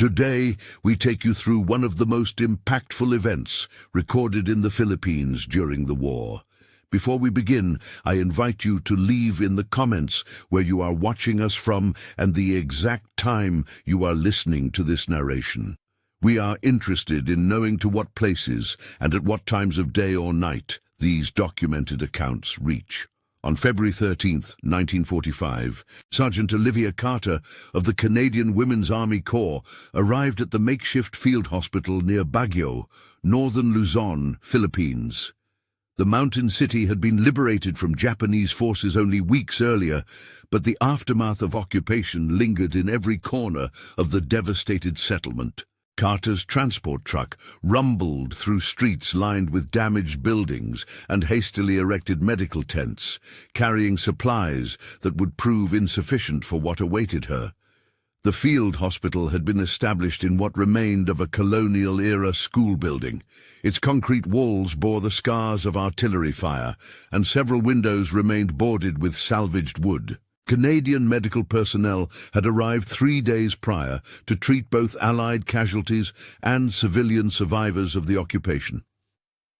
Today, we take you through one of the most impactful events recorded in the Philippines during the war. Before we begin, I invite you to leave in the comments where you are watching us from and the exact time you are listening to this narration. We are interested in knowing to what places and at what times of day or night these documented accounts reach. On February 13th, 1945, Sergeant Olivia Carter of the Canadian Women's Army Corps arrived at the makeshift field hospital near Baguio, northern Luzon, Philippines. The mountain city had been liberated from Japanese forces only weeks earlier, but the aftermath of occupation lingered in every corner of the devastated settlement. Carter's transport truck rumbled through streets lined with damaged buildings and hastily erected medical tents, carrying supplies that would prove insufficient for what awaited her. The field hospital had been established in what remained of a colonial-era school building. Its concrete walls bore the scars of artillery fire, and several windows remained boarded with salvaged wood. Canadian medical personnel had arrived 3 days prior to treat both Allied casualties and civilian survivors of the occupation.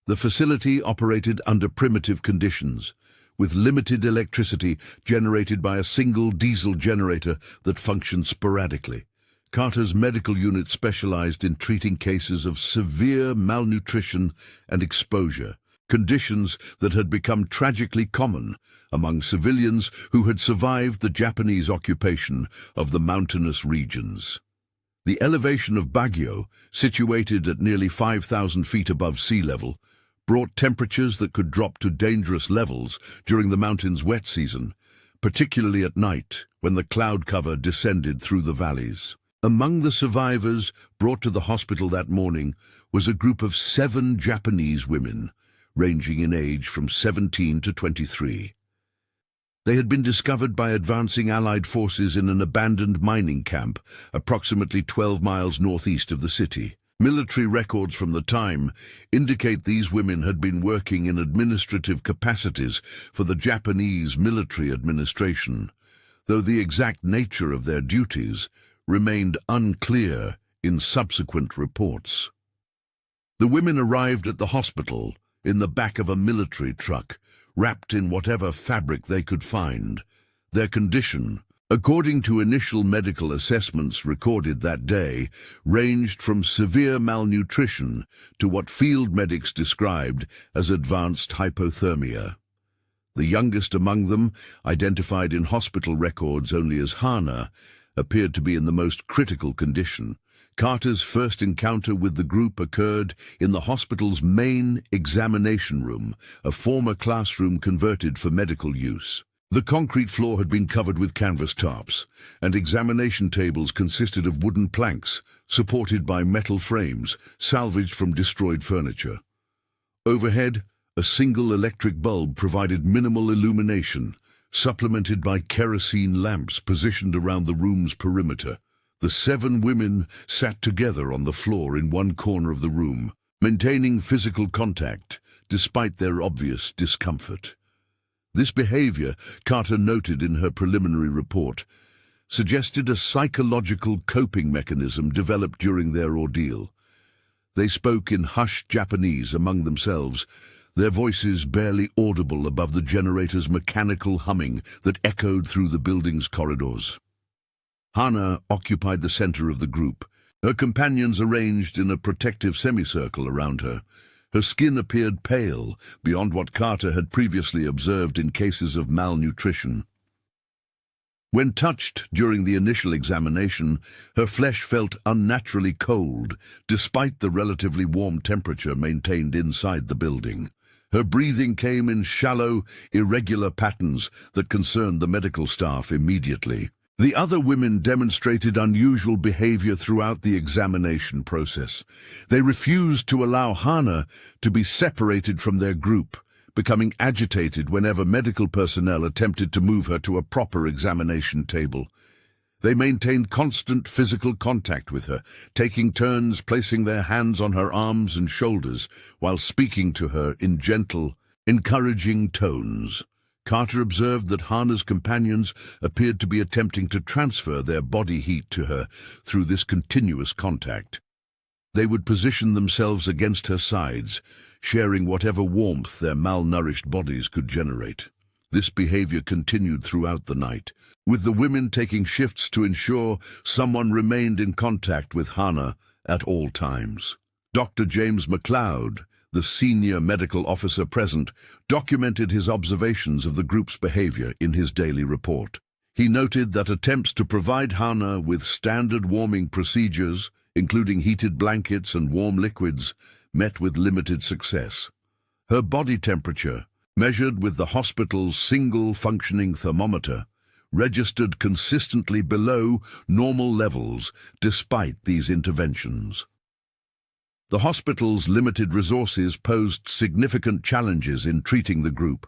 The facility operated under primitive conditions, with limited electricity generated by a single diesel generator that functioned sporadically. Carter's medical unit specialized in treating cases of severe malnutrition and exposure, conditions that had become tragically common among civilians who had survived the Japanese occupation of the mountainous regions. The elevation of Baguio, situated at nearly 5,000 feet above sea level, brought temperatures that could drop to dangerous levels during the mountain's wet season, particularly at night when the cloud cover descended through the valleys. Among the survivors brought to the hospital that morning was a group of 7 Japanese women, ranging in age from 17 to 23. They had been discovered by advancing Allied forces in an abandoned mining camp approximately 12 miles northeast of the city. Military records from the time indicate these women had been working in administrative capacities for the Japanese military administration, though the exact nature of their duties remained unclear in subsequent reports. The women arrived at the hospital in the back of a military truck, wrapped in whatever fabric they could find. Their condition, according to initial medical assessments recorded that day, ranged from severe malnutrition to what field medics described as advanced hypothermia. The youngest among them, identified in hospital records only as Hana, appeared to be in the most critical condition. Carter's first encounter with the group occurred in the hospital's main examination room, a former classroom converted for medical use. The concrete floor had been covered with canvas tarps, and examination tables consisted of wooden planks supported by metal frames salvaged from destroyed furniture. Overhead, a single electric bulb provided minimal illumination, supplemented by kerosene lamps positioned around the room's perimeter. The 7 women sat together on the floor in one corner of the room, maintaining physical contact despite their obvious discomfort. This behavior, Carter noted in her preliminary report, suggested a psychological coping mechanism developed during their ordeal. They spoke in hushed Japanese among themselves, their voices barely audible above the generator's mechanical humming that echoed through the building's corridors. Hana occupied the center of the group, her companions arranged in a protective semicircle around her. Her skin appeared pale, beyond what Carter had previously observed in cases of malnutrition. When touched during the initial examination, her flesh felt unnaturally cold, despite the relatively warm temperature maintained inside the building. Her breathing came in shallow, irregular patterns that concerned the medical staff immediately. The other women demonstrated unusual behavior throughout the examination process. They refused to allow Hana to be separated from their group, becoming agitated whenever medical personnel attempted to move her to a proper examination table. They maintained constant physical contact with her, taking turns placing their hands on her arms and shoulders while speaking to her in gentle, encouraging tones. Carter observed that Hana's companions appeared to be attempting to transfer their body heat to her through this continuous contact. They would position themselves against her sides, sharing whatever warmth their malnourished bodies could generate. This behavior continued throughout the night, with the women taking shifts to ensure someone remained in contact with Hana at all times. Dr. James McLeod, the senior medical officer present, documented his observations of the group's behavior in his daily report. He noted that attempts to provide Hana with standard warming procedures, including heated blankets and warm liquids, met with limited success. Her body temperature, measured with the hospital's single functioning thermometer, registered consistently below normal levels despite these interventions. The hospital's limited resources posed significant challenges in treating the group.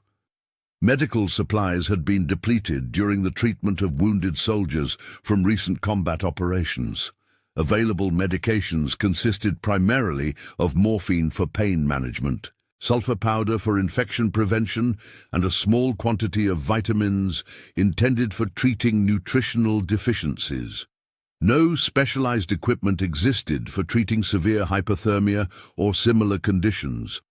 Medical supplies had been depleted during the treatment of wounded soldiers from recent combat operations. Available medications consisted primarily of morphine for pain management, sulfur powder for infection prevention, and a small quantity of vitamins intended for treating nutritional deficiencies. No specialized equipment existed for treating severe hypothermia or similar conditions.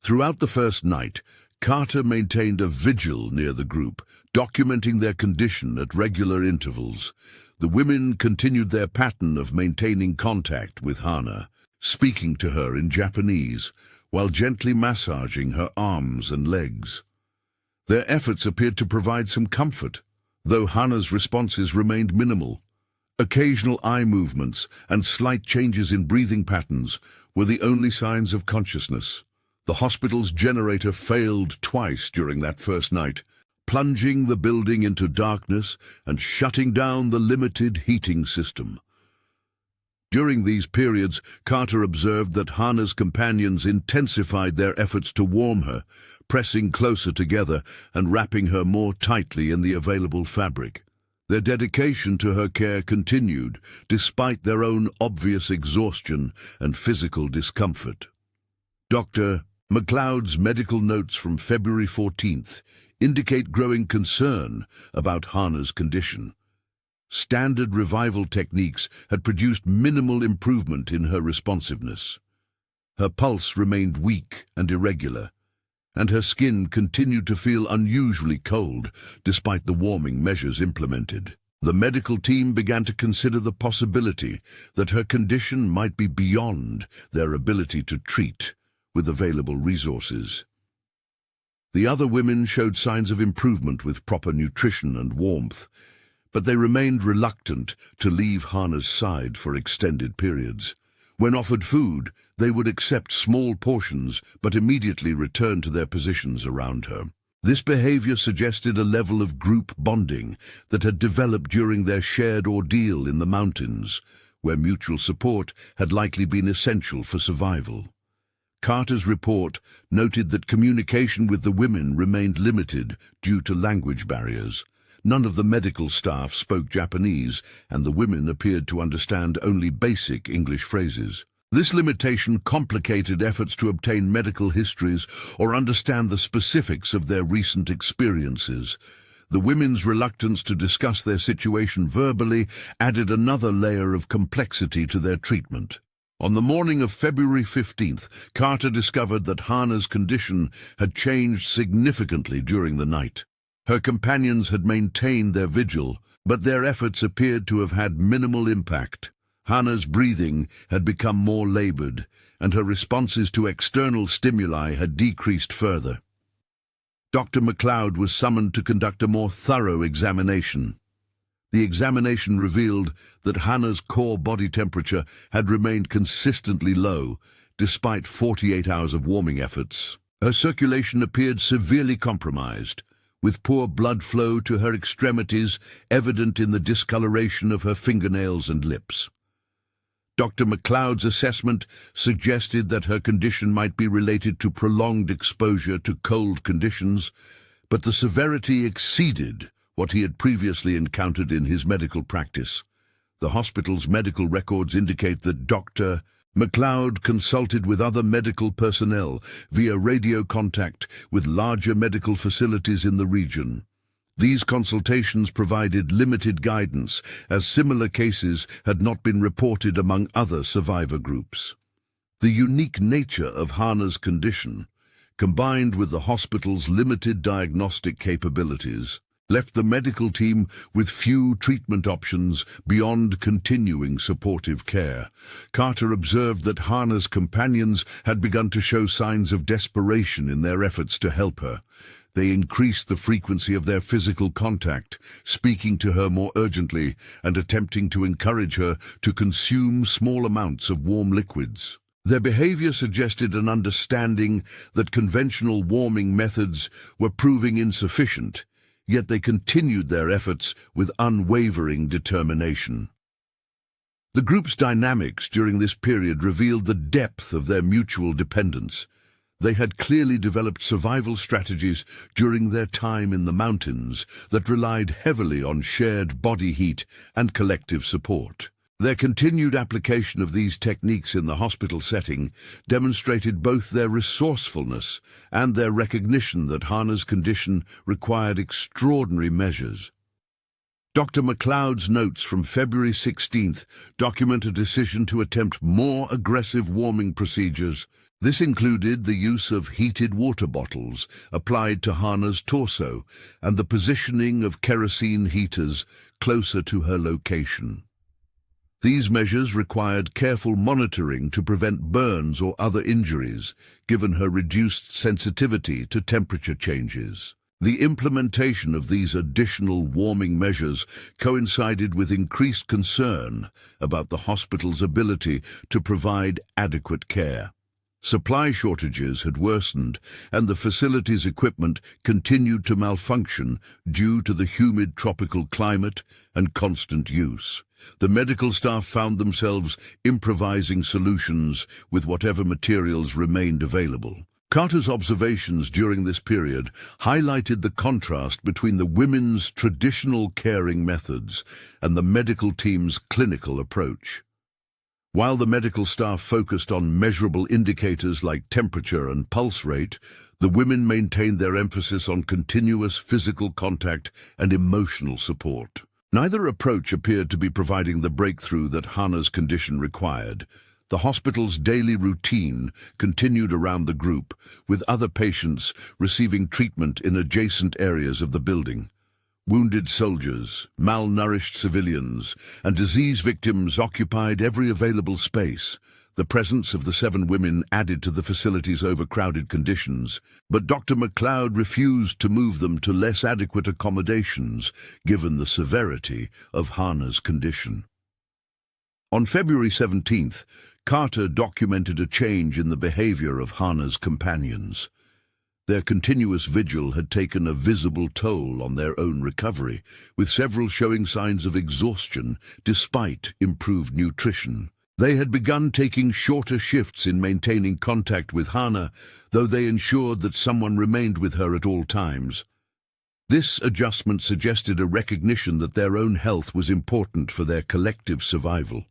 Throughout the first night, Carter maintained a vigil near the group, documenting their condition at regular intervals. The women continued their pattern of maintaining contact with Hana, speaking to her in Japanese, while gently massaging her arms and legs. Their efforts appeared to provide some comfort, though Hana's responses remained minimal. Occasional eye movements and slight changes in breathing patterns were the only signs of consciousness. The hospital's generator failed twice during that first night, plunging the building into darkness and shutting down the limited heating system. During these periods, Carter observed that Hana's companions intensified their efforts to warm her, pressing closer together and wrapping her more tightly in the available fabric. Their dedication to her care continued, despite their own obvious exhaustion and physical discomfort. Dr. McLeod's medical notes from February 14th indicate growing concern about Hana's condition. Standard revival techniques had produced minimal improvement in her responsiveness. Her pulse remained weak and irregular, and her skin continued to feel unusually cold despite the warming measures implemented. The medical team began to consider the possibility that her condition might be beyond their ability to treat with available resources. The other women showed signs of improvement with proper nutrition and warmth, but they remained reluctant to leave Hana's side for extended periods. When offered food, they would accept small portions but immediately return to their positions around her. This behavior suggested a level of group bonding that had developed during their shared ordeal in the mountains, where mutual support had likely been essential for survival. Carter's report noted that communication with the women remained limited due to language barriers. None of the medical staff spoke Japanese, and the women appeared to understand only basic English phrases. This limitation complicated efforts to obtain medical histories or understand the specifics of their recent experiences. The women's reluctance to discuss their situation verbally added another layer of complexity to their treatment. On the morning of February 15th, Carter discovered that Hana's condition had changed significantly during the night. Her companions had maintained their vigil, but their efforts appeared to have had minimal impact. Hana's breathing had become more labored, and her responses to external stimuli had decreased further. Dr. McLeod was summoned to conduct a more thorough examination. The examination revealed that Hana's core body temperature had remained consistently low, despite 48 hours of warming efforts. Her circulation appeared severely compromised, with poor blood flow to her extremities evident in the discoloration of her fingernails and lips. Dr. McLeod's assessment suggested that her condition might be related to prolonged exposure to cold conditions, but the severity exceeded what he had previously encountered in his medical practice. The hospital's medical records indicate that Dr. MacLeod consulted with other medical personnel via radio contact with larger medical facilities in the region. These consultations provided limited guidance, as similar cases had not been reported among other survivor groups. The unique nature of Hana's condition, combined with the hospital's limited diagnostic capabilities, left the medical team with few treatment options beyond continuing supportive care. Carter observed that Hana's companions had begun to show signs of desperation in their efforts to help her. They increased the frequency of their physical contact, speaking to her more urgently and attempting to encourage her to consume small amounts of warm liquids. Their behavior suggested an understanding that conventional warming methods were proving insufficient, yet they continued their efforts with unwavering determination. The group's dynamics during this period revealed the depth of their mutual dependence. They had clearly developed survival strategies during their time in the mountains that relied heavily on shared body heat and collective support. Their continued application of these techniques in the hospital setting demonstrated both their resourcefulness and their recognition that Hana's condition required extraordinary measures. Dr. MacLeod's notes from February 16th document a decision to attempt more aggressive warming procedures. This included the use of heated water bottles applied to Hana's torso and the positioning of kerosene heaters closer to her location. These measures required careful monitoring to prevent burns or other injuries, given her reduced sensitivity to temperature changes. The implementation of these additional warming measures coincided with increased concern about the hospital's ability to provide adequate care. Supply shortages had worsened, and the facility's equipment continued to malfunction due to the humid tropical climate and constant use. The medical staff found themselves improvising solutions with whatever materials remained available. Carter's observations during this period highlighted the contrast between the women's traditional caring methods and the medical team's clinical approach. While the medical staff focused on measurable indicators like temperature and pulse rate, the women maintained their emphasis on continuous physical contact and emotional support. Neither approach appeared to be providing the breakthrough that Hana's condition required. The hospital's daily routine continued around the group, with other patients receiving treatment in adjacent areas of the building. Wounded soldiers, malnourished civilians, and disease victims occupied every available space. The presence of the 7 women added to the facility's overcrowded conditions, but Dr. MacLeod refused to move them to less adequate accommodations, given the severity of Hana's condition. On February 17th, Carter documented a change in the behavior of Hana's companions. Their continuous vigil had taken a visible toll on their own recovery, with several showing signs of exhaustion despite improved nutrition. They had begun taking shorter shifts in maintaining contact with Hana, though they ensured that someone remained with her at all times. This adjustment suggested a recognition that their own health was important for their collective survival.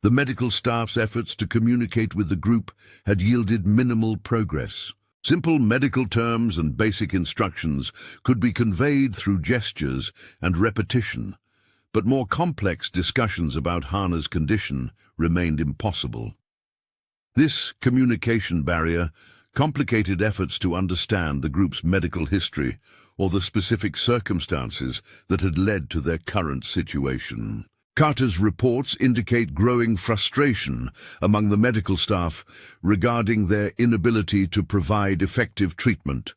The medical staff's efforts to communicate with the group had yielded minimal progress. Simple medical terms and basic instructions could be conveyed through gestures and repetition, but more complex discussions about Hana's condition remained impossible. This communication barrier complicated efforts to understand the group's medical history or the specific circumstances that had led to their current situation. Carter's reports indicate growing frustration among the medical staff regarding their inability to provide effective treatment.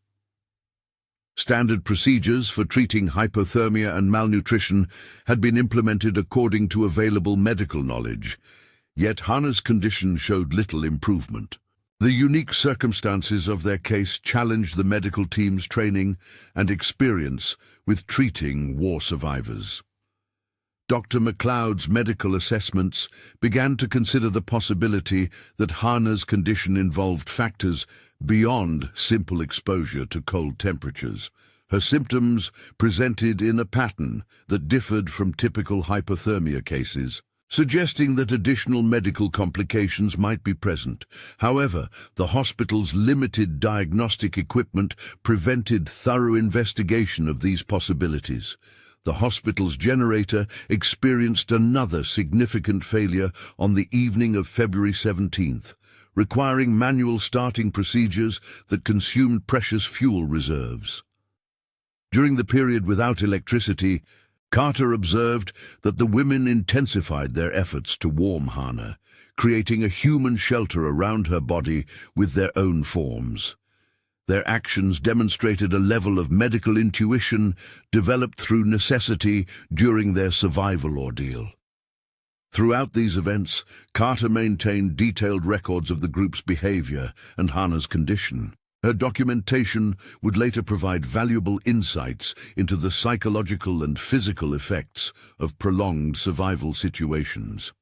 Standard procedures for treating hypothermia and malnutrition had been implemented according to available medical knowledge, yet Hana's condition showed little improvement. The unique circumstances of their case challenged the medical team's training and experience with treating war survivors. Dr. MacLeod's medical assessments began to consider the possibility that Hana's condition involved factors beyond simple exposure to cold temperatures. Her symptoms presented in a pattern that differed from typical hypothermia cases. suggesting that additional medical complications might be present. However, the hospital's limited diagnostic equipment prevented thorough investigation of these possibilities. The hospital's generator experienced another significant failure on the evening of February 17th, requiring manual starting procedures that consumed precious fuel reserves. During the period without electricity, Carter observed that the women intensified their efforts to warm Hana, creating a human shelter around her body with their own forms. Their actions demonstrated a level of medical intuition developed through necessity during their survival ordeal. Throughout these events, Carter maintained detailed records of the group's behavior and Hana's condition. Her documentation would later provide valuable insights into the psychological and physical effects of prolonged survival situations.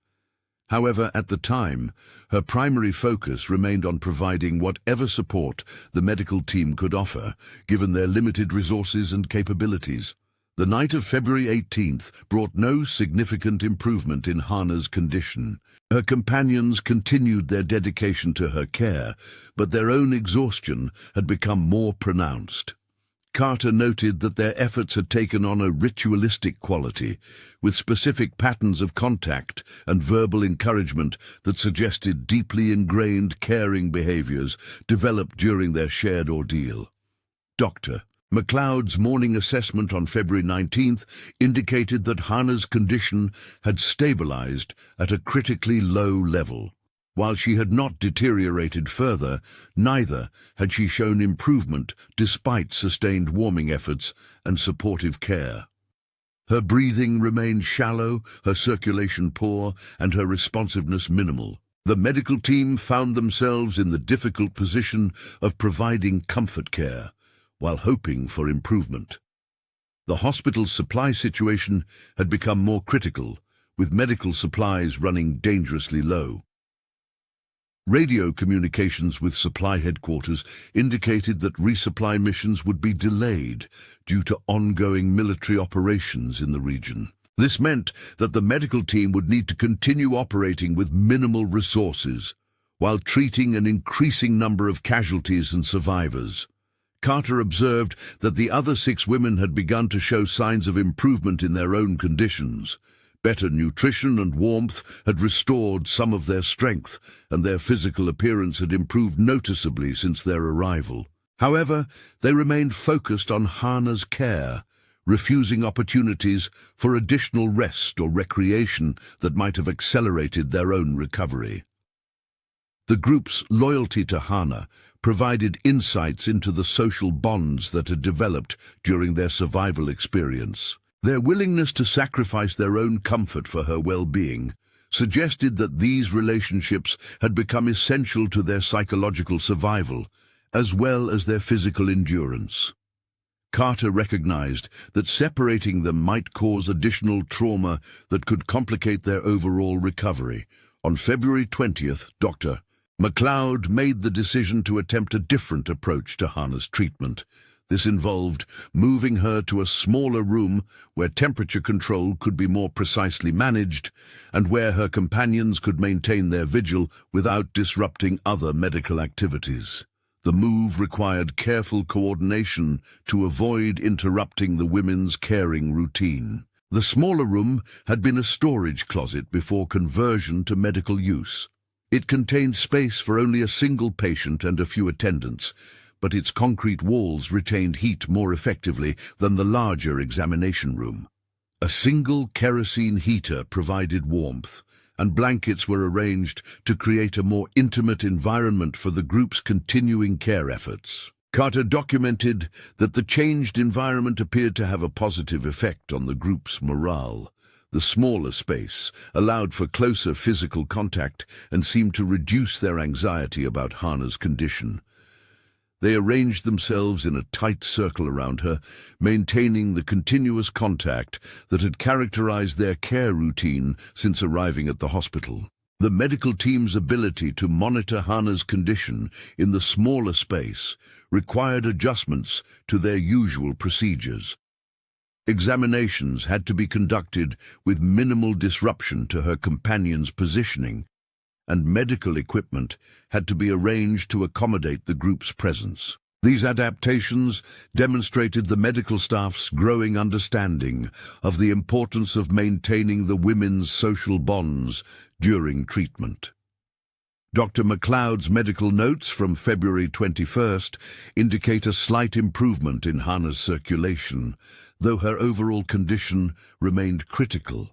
However, at the time, her primary focus remained on providing whatever support the medical team could offer, given their limited resources and capabilities. The night of February 18th brought no significant improvement in Hana's condition. Her companions continued their dedication to her care, but their own exhaustion had become more pronounced. Carter noted that their efforts had taken on a ritualistic quality, with specific patterns of contact and verbal encouragement that suggested deeply ingrained caring behaviors developed during their shared ordeal. Dr. McLeod's morning assessment on February 19th indicated that Hana's condition had stabilized at a critically low level. While she had not deteriorated further, neither had she shown improvement despite sustained warming efforts and supportive care. Her breathing remained shallow, her circulation poor, and her responsiveness minimal. The medical team found themselves in the difficult position of providing comfort care, while hoping for improvement. The hospital's supply situation had become more critical, with medical supplies running dangerously low. Radio communications with supply headquarters indicated that resupply missions would be delayed due to ongoing military operations in the region. This meant that the medical team would need to continue operating with minimal resources, while treating an increasing number of casualties and survivors. Carter observed that the other 6 women had begun to show signs of improvement in their own conditions. Better nutrition and warmth had restored some of their strength, and their physical appearance had improved noticeably since their arrival. However, they remained focused on Hana's care, refusing opportunities for additional rest or recreation that might have accelerated their own recovery. The group's loyalty to Hana provided insights into the social bonds that had developed during their survival experience. Their willingness to sacrifice their own comfort for her well-being suggested that these relationships had become essential to their psychological survival, as well as their physical endurance. Carter recognized that separating them might cause additional trauma that could complicate their overall recovery. On February 20th, Dr. McLeod made the decision to attempt a different approach to Hana's treatment. This involved moving her to a smaller room where temperature control could be more precisely managed and where her companions could maintain their vigil without disrupting other medical activities. The move required careful coordination to avoid interrupting the women's caring routine. The smaller room had been a storage closet before conversion to medical use. It contained space for only a single patient and a few attendants, but its concrete walls retained heat more effectively than the larger examination room. A single kerosene heater provided warmth, and blankets were arranged to create a more intimate environment for the group's continuing care efforts. Carter documented that the changed environment appeared to have a positive effect on the group's morale. The smaller space allowed for closer physical contact and seemed to reduce their anxiety about Hana's condition. They arranged themselves in a tight circle around her, maintaining the continuous contact that had characterized their care routine since arriving at the hospital. The medical team's ability to monitor Hana's condition in the smaller space required adjustments to their usual procedures. Examinations had to be conducted with minimal disruption to her companion's positioning, and medical equipment had to be arranged to accommodate the group's presence. These adaptations demonstrated the medical staff's growing understanding of the importance of maintaining the women's social bonds during treatment. Dr. McLeod's medical notes from February 21st indicate a slight improvement in Hannah's circulation, though her overall condition remained critical.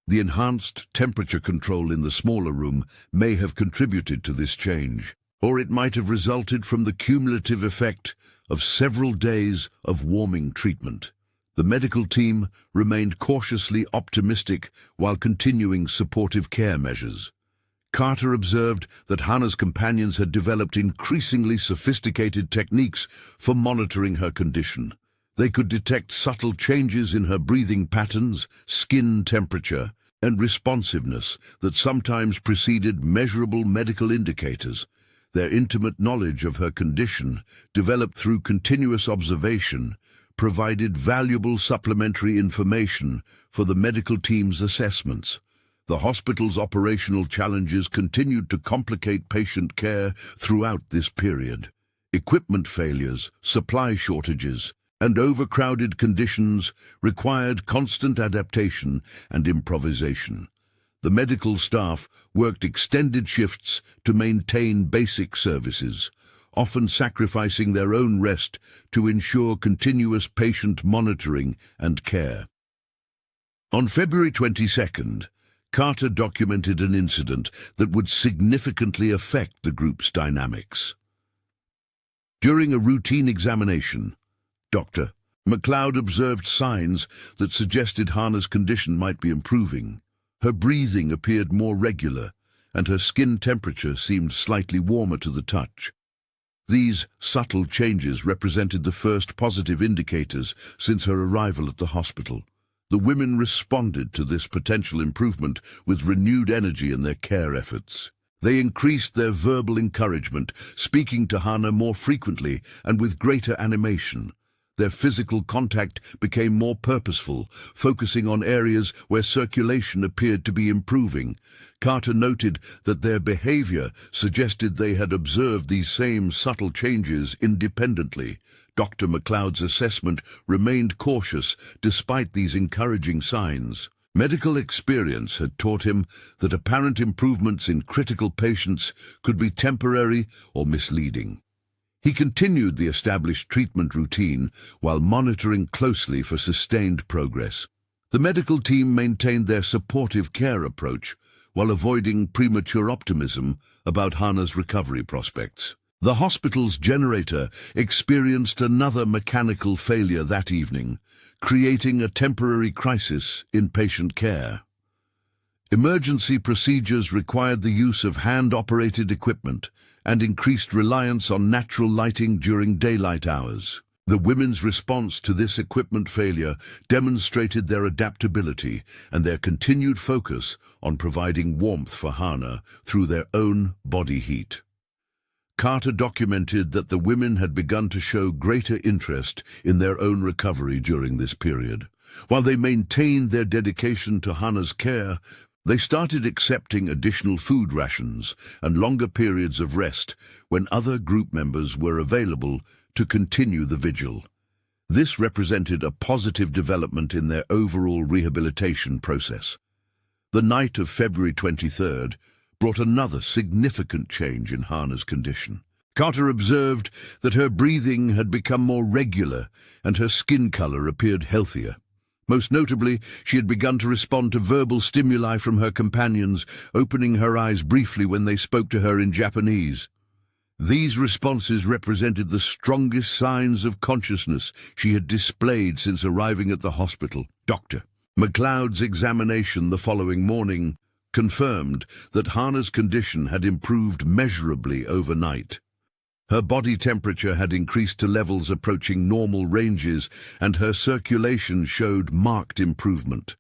The enhanced temperature control in the smaller room may have contributed to this change, or it might have resulted from the cumulative effect of several days of warming treatment. The medical team remained cautiously optimistic while continuing supportive care measures. Carter observed that Hannah's companions had developed increasingly sophisticated techniques for monitoring her condition. They could detect subtle changes in her breathing patterns, skin temperature, and responsiveness that sometimes preceded measurable medical indicators. Their intimate knowledge of her condition, developed through continuous observation, provided valuable supplementary information for the medical team's assessments. The hospital's operational challenges continued to complicate patient care throughout this period. Equipment failures, supply shortages, and overcrowded conditions required constant adaptation and improvisation. The medical staff worked extended shifts to maintain basic services, often sacrificing their own rest to ensure continuous patient monitoring and care. On February 22nd, Carter documented an incident that would significantly affect the group's dynamics. During a routine examination, Dr. McLeod observed signs that suggested Hannah's condition might be improving. Her breathing appeared more regular, and her skin temperature seemed slightly warmer to the touch. These subtle changes represented the first positive indicators since her arrival at the hospital. The women responded to this potential improvement with renewed energy in their care efforts. They increased their verbal encouragement, speaking to Hannah more frequently and with greater animation. Their physical contact became more purposeful, focusing on areas where circulation appeared to be improving. Carter noted that their behavior suggested they had observed these same subtle changes independently. Dr. McLeod's assessment remained cautious despite these encouraging signs. Medical experience had taught him that apparent improvements in critical patients could be temporary or misleading. He continued the established treatment routine while monitoring closely for sustained progress. The medical team maintained their supportive care approach while avoiding premature optimism about Hannah's recovery prospects. The hospital's generator experienced another mechanical failure that evening, creating a temporary crisis in patient care. Emergency procedures required the use of hand-operated equipment and increased reliance on natural lighting during daylight hours. The women's response to this equipment failure demonstrated their adaptability and their continued focus on providing warmth for Hannah through their own body heat. Carter documented that the women had begun to show greater interest in their own recovery during this period. While they maintained their dedication to Hannah's care, they started accepting additional food rations and longer periods of rest when other group members were available to continue the vigil. This represented a positive development in their overall rehabilitation process. The night of February 23rd brought another significant change in Hannah's condition. Carter observed that her breathing had become more regular and her skin color appeared healthier. Most notably, she had begun to respond to verbal stimuli from her companions, opening her eyes briefly when they spoke to her in Japanese. These responses represented the strongest signs of consciousness she had displayed since arriving at the hospital. Dr. McLeod's examination the following morning confirmed that Hannah's condition had improved measurably overnight. Her body temperature had increased to levels approaching normal ranges, and her circulation showed marked improvement.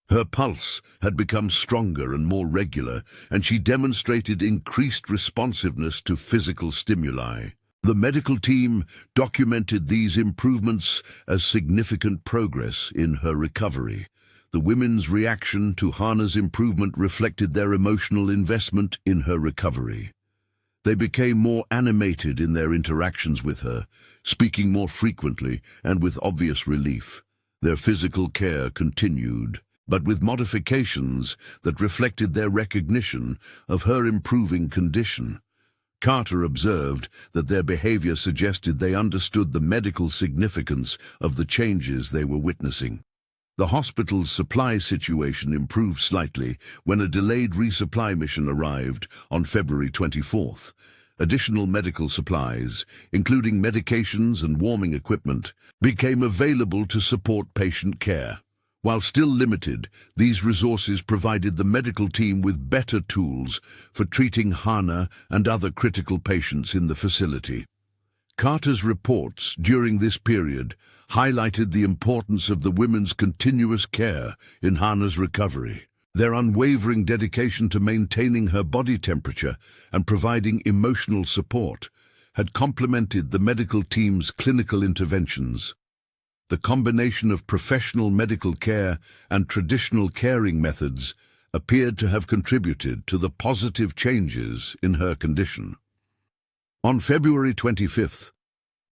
Her pulse had become stronger and more regular, and she demonstrated increased responsiveness to physical stimuli. The medical team documented these improvements as significant progress in her recovery. The women's reaction to Hana's improvement reflected their emotional investment in her recovery. They became more animated in their interactions with her, speaking more frequently and with obvious relief. Their physical care continued, but with modifications that reflected their recognition of her improving condition. Carter observed that their behavior suggested they understood the medical significance of the changes they were witnessing. The hospital's supply situation improved slightly when a delayed resupply mission arrived on February 24th. Additional medical supplies, including medications and warming equipment, became available to support patient care. While still limited, these resources provided the medical team with better tools for treating Hana and other critical patients in the facility. Carter's reports during this period highlighted the importance of the women's continuous care in Hana's recovery. Their unwavering dedication to maintaining her body temperature and providing emotional support had complemented the medical team's clinical interventions. The combination of professional medical care and traditional caring methods appeared to have contributed to the positive changes in her condition. On February 25th,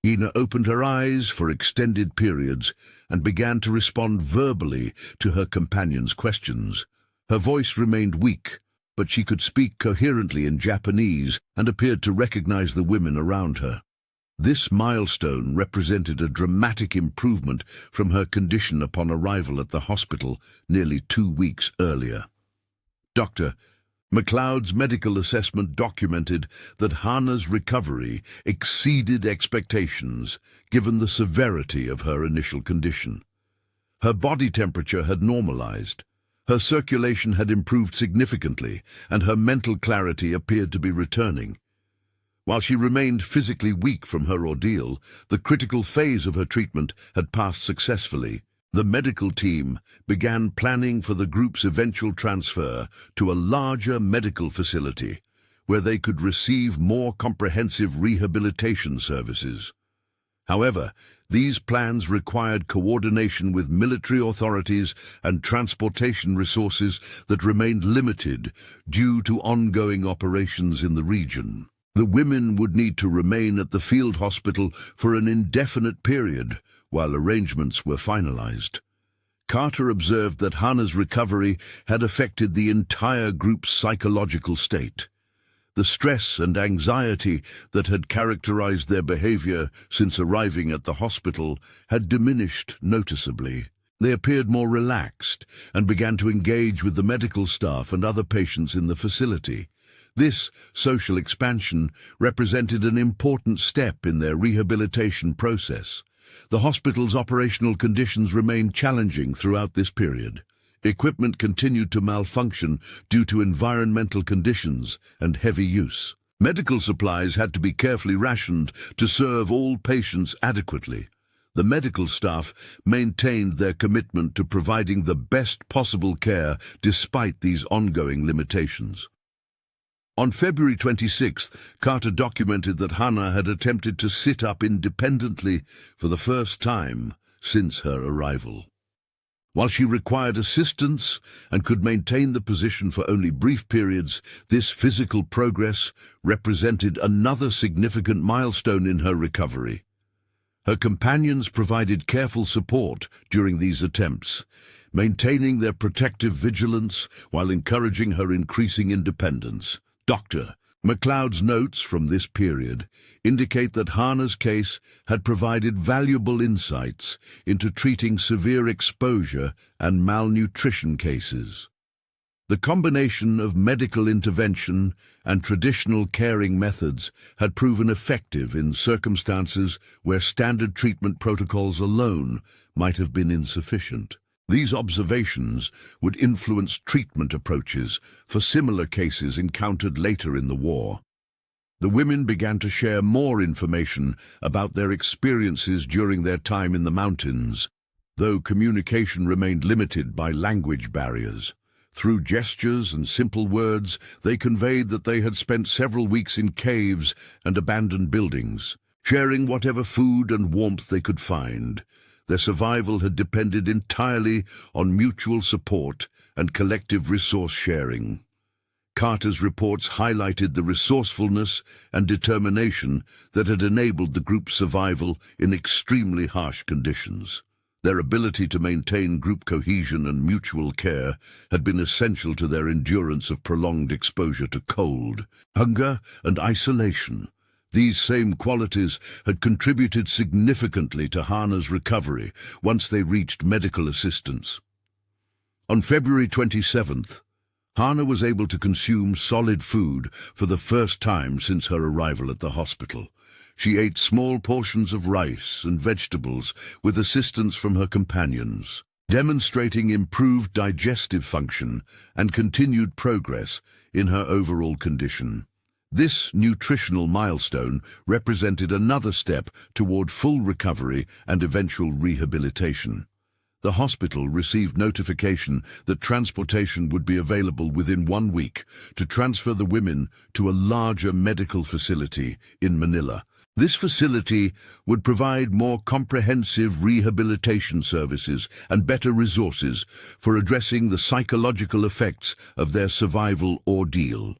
Hana opened her eyes for extended periods and began to respond verbally to her companion's questions. Her voice remained weak, but she could speak coherently in Japanese and appeared to recognize the women around her. This milestone represented a dramatic improvement from her condition upon arrival at the hospital nearly 2 weeks earlier. Dr. McLeod's medical assessment documented that Hana's recovery exceeded expectations given the severity of her initial condition. Her body temperature had normalized, her circulation had improved significantly, and her mental clarity appeared to be returning. While she remained physically weak from her ordeal, the critical phase of her treatment had passed successfully. The medical team began planning for the group's eventual transfer to a larger medical facility, where they could receive more comprehensive rehabilitation services. However, these plans required coordination with military authorities and transportation resources that remained limited due to ongoing operations in the region. The women would need to remain at the field hospital for an indefinite period while arrangements were finalized. Carter observed that Hana's recovery had affected the entire group's psychological state. The stress and anxiety that had characterized their behavior since arriving at the hospital had diminished noticeably. They appeared more relaxed and began to engage with the medical staff and other patients in the facility. This social expansion represented an important step in their rehabilitation process. The hospital's operational conditions remained challenging throughout this period. Equipment continued to malfunction due to environmental conditions and heavy use. Medical supplies had to be carefully rationed to serve all patients adequately. The medical staff maintained their commitment to providing the best possible care despite these ongoing limitations. On February 26th, Carter documented that Hana had attempted to sit up independently for the first time since her arrival. While she required assistance and could maintain the position for only brief periods, this physical progress represented another significant milestone in her recovery. Her companions provided careful support during these attempts, maintaining their protective vigilance while encouraging her increasing independence. Dr. McLeod's notes from this period indicate that Hana's case had provided valuable insights into treating severe exposure and malnutrition cases. The combination of medical intervention and traditional caring methods had proven effective in circumstances where standard treatment protocols alone might have been insufficient. These observations would influence treatment approaches for similar cases encountered later in the war. The women began to share more information about their experiences during their time in the mountains, though communication remained limited by language barriers. Through gestures and simple words, they conveyed that they had spent several weeks in caves and abandoned buildings, sharing whatever food and warmth they could find. Their survival had depended entirely on mutual support and collective resource sharing. Carter's reports highlighted the resourcefulness and determination that had enabled the group's survival in extremely harsh conditions. Their ability to maintain group cohesion and mutual care had been essential to their endurance of prolonged exposure to cold, hunger, and isolation. These same qualities had contributed significantly to Hana's recovery once they reached medical assistance. On February 27th, Hana was able to consume solid food for the first time since her arrival at the hospital. She ate small portions of rice and vegetables with assistance from her companions, demonstrating improved digestive function and continued progress in her overall condition. This nutritional milestone represented another step toward full recovery and eventual rehabilitation. The hospital received notification that transportation would be available within 1 week to transfer the women to a larger medical facility in Manila. This facility would provide more comprehensive rehabilitation services and better resources for addressing the psychological effects of their survival ordeal.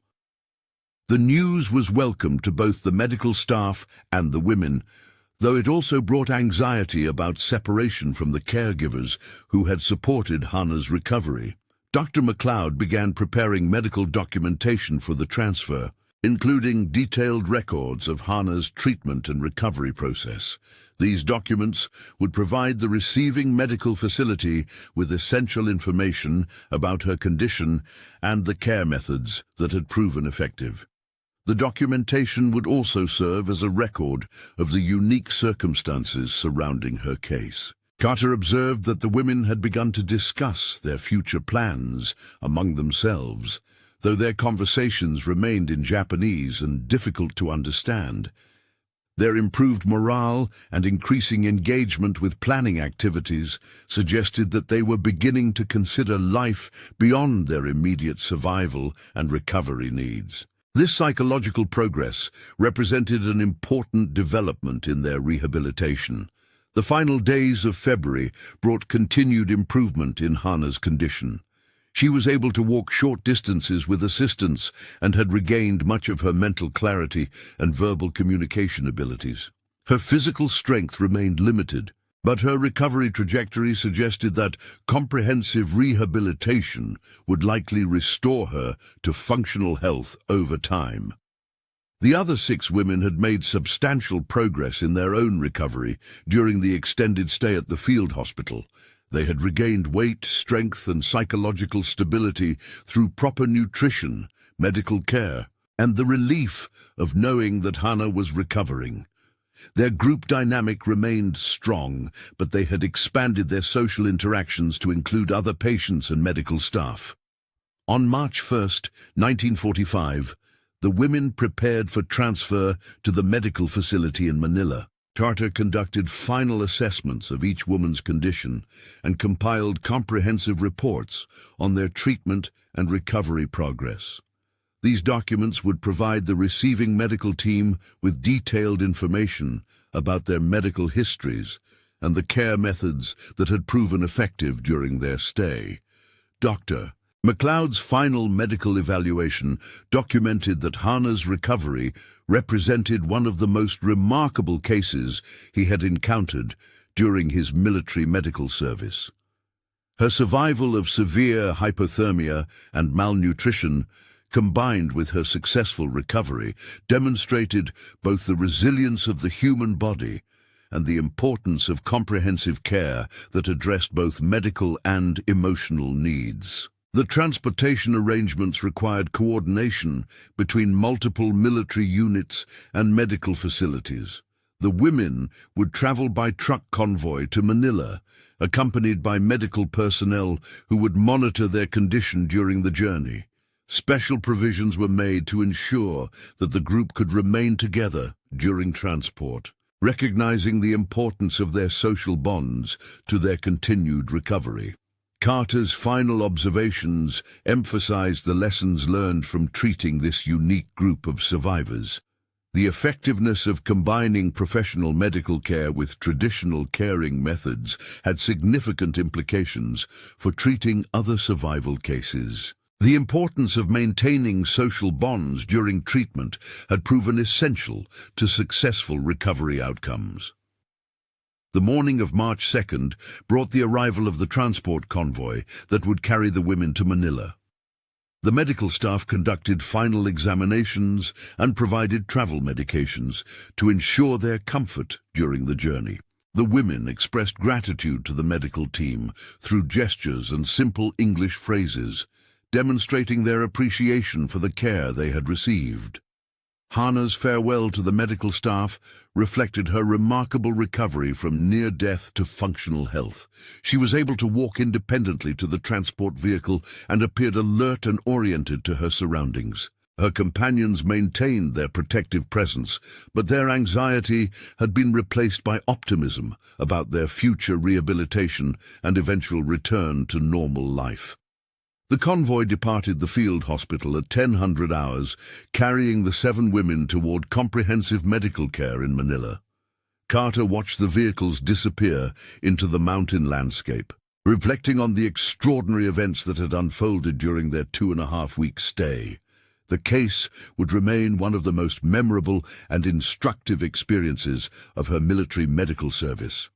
The news was welcome to both the medical staff and the women, though it also brought anxiety about separation from the caregivers who had supported Hana's recovery. Dr. McLeod began preparing medical documentation for the transfer, including detailed records of Hana's treatment and recovery process. These documents would provide the receiving medical facility with essential information about her condition and the care methods that had proven effective. The documentation would also serve as a record of the unique circumstances surrounding her case. Carter observed that the women had begun to discuss their future plans among themselves, though their conversations remained in Japanese and difficult to understand. Their improved morale and increasing engagement with planning activities suggested that they were beginning to consider life beyond their immediate survival and recovery needs. This psychological progress represented an important development in their rehabilitation. The final days of February brought continued improvement in Hana's condition. She was able to walk short distances with assistance and had regained much of her mental clarity and verbal communication abilities. Her physical strength remained limited, but her recovery trajectory suggested that comprehensive rehabilitation would likely restore her to functional health over time. The other 6 women had made substantial progress in their own recovery during the extended stay at the field hospital. They had regained weight, strength, and psychological stability through proper nutrition, medical care, and the relief of knowing that Hana was recovering. Their group dynamic remained strong, but they had expanded their social interactions to include other patients and medical staff. On March 1, 1945, the women prepared for transfer to the medical facility in Manila. Carter conducted final assessments of each woman's condition and compiled comprehensive reports on their treatment and recovery progress. These documents would provide the receiving medical team with detailed information about their medical histories and the care methods that had proven effective during their stay. Dr. McLeod's final medical evaluation documented that Hana's recovery represented one of the most remarkable cases he had encountered during his military medical service. Her survival of severe hypothermia and malnutrition, combined with her successful recovery, demonstrated both the resilience of the human body and the importance of comprehensive care that addressed both medical and emotional needs. The transportation arrangements required coordination between multiple military units and medical facilities. The women would travel by truck convoy to Manila, accompanied by medical personnel who would monitor their condition during the journey. Special provisions were made to ensure that the group could remain together during transport, recognizing the importance of their social bonds to their continued recovery. Carter's final observations emphasized the lessons learned from treating this unique group of survivors. The effectiveness of combining professional medical care with traditional caring methods had significant implications for treating other survival cases. The importance of maintaining social bonds during treatment had proven essential to successful recovery outcomes. The morning of March 2nd brought the arrival of the transport convoy that would carry the women to Manila. The medical staff conducted final examinations and provided travel medications to ensure their comfort during the journey. The women expressed gratitude to the medical team through gestures and simple English phrases, demonstrating their appreciation for the care they had received. Hannah's farewell to the medical staff reflected her remarkable recovery from near-death to functional health. She was able to walk independently to the transport vehicle and appeared alert and oriented to her surroundings. Her companions maintained their protective presence, but their anxiety had been replaced by optimism about their future rehabilitation and eventual return to normal life. The convoy departed the field hospital at 1000 hours, carrying the 7 women toward comprehensive medical care in Manila. Carter watched the vehicles disappear into the mountain landscape, reflecting on the extraordinary events that had unfolded during their 2.5-week stay. The case would remain one of the most memorable and instructive experiences of her military medical service.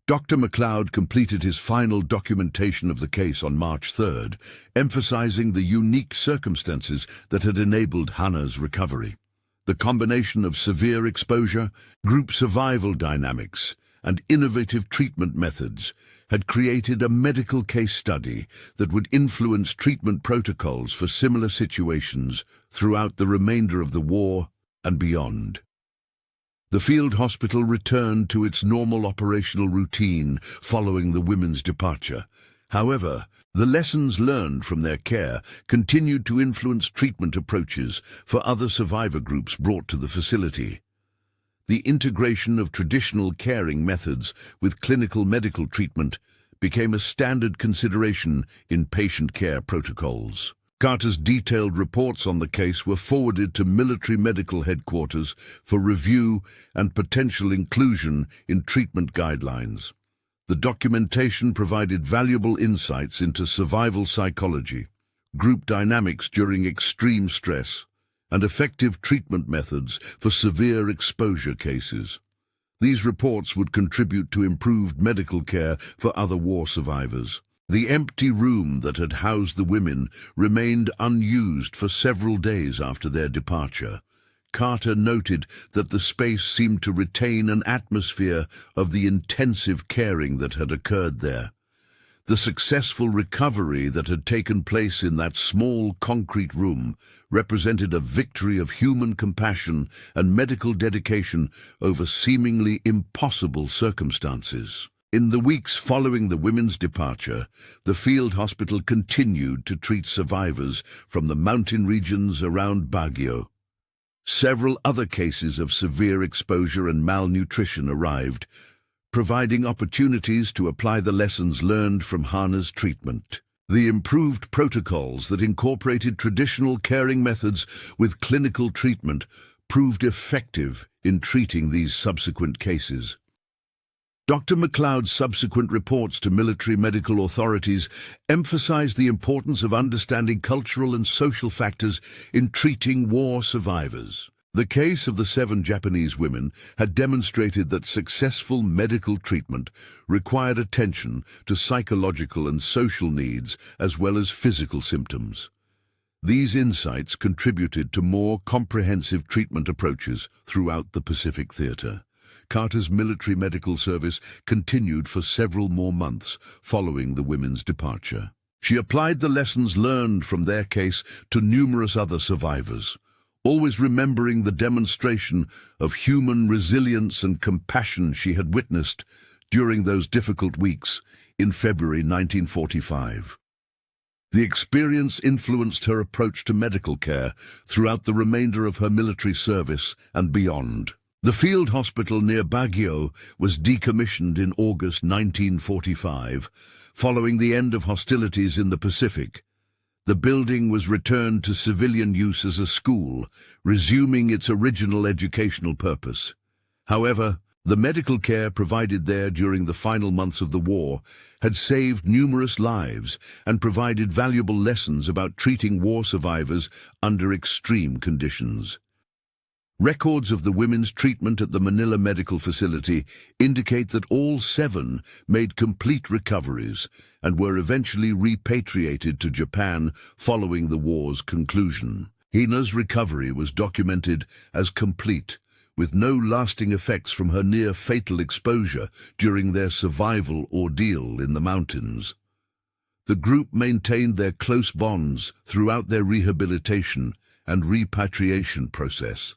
Dr. McLeod completed his final documentation of the case on March 3rd, emphasizing the unique circumstances that had enabled Hannah's recovery. The combination of severe exposure, group survival dynamics, and innovative treatment methods had created a medical case study that would influence treatment protocols for similar situations throughout the remainder of the war and beyond. The field hospital returned to its normal operational routine following the women's departure. However, the lessons learned from their care continued to influence treatment approaches for other survivor groups brought to the facility. The integration of traditional caring methods with clinical medical treatment became a standard consideration in patient care protocols. Carter's detailed reports on the case were forwarded to military medical headquarters for review and potential inclusion in treatment guidelines. The documentation provided valuable insights into survival psychology, group dynamics during extreme stress, and effective treatment methods for severe exposure cases. These reports would contribute to improved medical care for other war survivors. The empty room that had housed the women remained unused for several days after their departure. Carter noted that the space seemed to retain an atmosphere of the intensive caring that had occurred there. The successful recovery that had taken place in that small concrete room represented a victory of human compassion and medical dedication over seemingly impossible circumstances. In the weeks following the women's departure, the field hospital continued to treat survivors from the mountain regions around Baguio. Several other cases of severe exposure and malnutrition arrived, providing opportunities to apply the lessons learned from Hannah's treatment. The improved protocols that incorporated traditional caring methods with clinical treatment proved effective in treating these subsequent cases. Dr. McLeod's subsequent reports to military medical authorities emphasized the importance of understanding cultural and social factors in treating war survivors. The case of the 7 Japanese women had demonstrated that successful medical treatment required attention to psychological and social needs as well as physical symptoms. These insights contributed to more comprehensive treatment approaches throughout the Pacific Theater. Carter's military medical service continued for several more months following the women's departure. She applied the lessons learned from their case to numerous other survivors, always remembering the demonstration of human resilience and compassion she had witnessed during those difficult weeks in February 1945. The experience influenced her approach to medical care throughout the remainder of her military service and beyond. The field hospital near Baguio was decommissioned in August 1945, following the end of hostilities in the Pacific. The building was returned to civilian use as a school, resuming its original educational purpose. However, the medical care provided there during the final months of the war had saved numerous lives and provided valuable lessons about treating war survivors under extreme conditions. Records of the women's treatment at the Manila Medical Facility indicate that all 7 made complete recoveries and were eventually repatriated to Japan following the war's conclusion. Hina's recovery was documented as complete, with no lasting effects from her near-fatal exposure during their survival ordeal in the mountains. The group maintained their close bonds throughout their rehabilitation and repatriation process.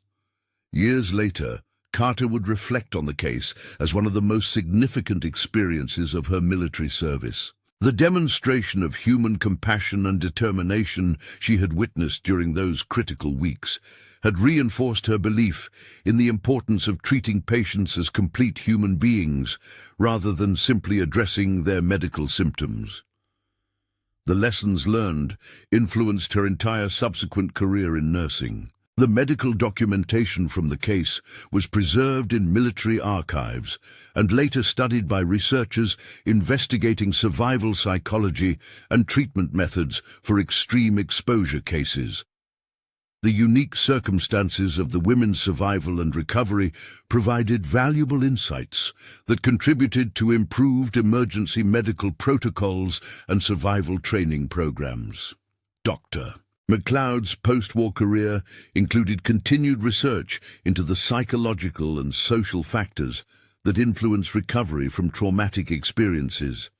Years later, Carter would reflect on the case as one of the most significant experiences of her military service. The demonstration of human compassion and determination she had witnessed during those critical weeks had reinforced her belief in the importance of treating patients as complete human beings rather than simply addressing their medical symptoms. The lessons learned influenced her entire subsequent career in nursing. The medical documentation from the case was preserved in military archives and later studied by researchers investigating survival psychology and treatment methods for extreme exposure cases. The unique circumstances of the women's survival and recovery provided valuable insights that contributed to improved emergency medical protocols and survival training programs. Dr. McLeod's post-war career included continued research into the psychological and social factors that influence recovery from traumatic experiences.